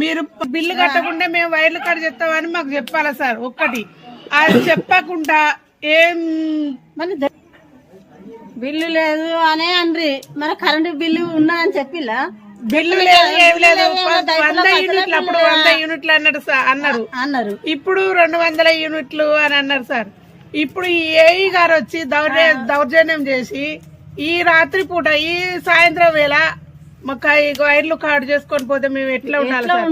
మీరు బిల్లు కట్టకుండా మేము వైర్లు కట్ చేస్తామని మాకు చెప్పాలా సార్? ఒక్కటి అది చెప్పకుండా ఏం బిల్లు లేదు అనే అండ్రి, మన కరెంటు బిల్లు ఉన్నదని చెప్పిలా. బిల్లు లేదు, ఏం లేదు. 100 యూనిట్లు అప్పుడు 100 యూనిట్లు అన్నారు. ఇప్పుడు 200 యూనిట్లు అని అన్నారు సార్. ఇప్పుడు ఈ ఏఈ గారు వచ్చి దౌర్జన్యం చేసి ఈ రాత్రి పూట ఈ సాయంత్రం వేళ మాకు వైర్లు కార్డు చేసుకొని పోతే మేము ఎట్లా ఉండాలి సార్?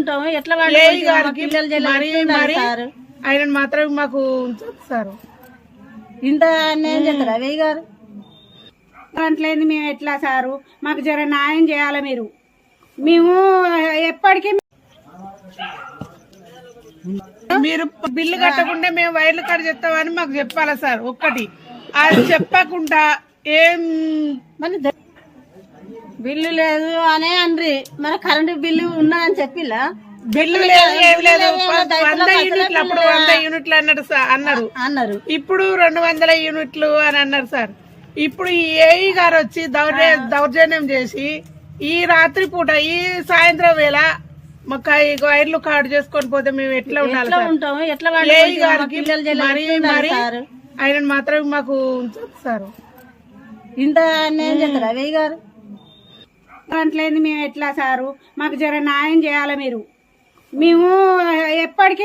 ఏఈ గారికి మరి ఆయన మాత్రం మాకు ఉంచదు సార్. ఇంత అన్యాయం చేస్తారా వేయి గారు? అంటలేదు మేము ఎట్లా సారు? మాకు జర న్యాయం చేయాలి మీరు. మేము ఎప్పటికీ మీరు బిల్లు కట్టకుండా మేము వైర్లు కట్ చేస్తామని మాకు చెప్పాలా సార్? ఒక్కటి అది చెప్పకుండా ఏం బిల్లు లేదు అనే అండ్రి, మన కరెంటు బిల్లు ఉన్నదని చెప్పిలా. బిల్లు లేదు, ఏం లేదు. 100 యూనిట్లు అప్పుడు 100 యూనిట్లు అన్నారు. ఇప్పుడు 200 యూనిట్లు అని అన్నారు సార్. ఇప్పుడు ఈ ఏఈ గారు వచ్చి దౌర్జన్యం చేసి ఈ రాత్రి పూట ఈ సాయంత్రం వేళ మాకు వైర్లు కార్డు చేసుకొని పోతే మేము ఎట్లా ఉండాలి సార్? ఏఈ గారికి మరి ఆయన మాత్రం మాకు ఉంచదు సార్. ఇంత అన్యాయం చేస్తారా వేయి గారు? అంటలేదు మేము ఎట్లా సారు? మాకు జర న్యాయం చేయాలి మీరు. మేము ఎప్పటికీ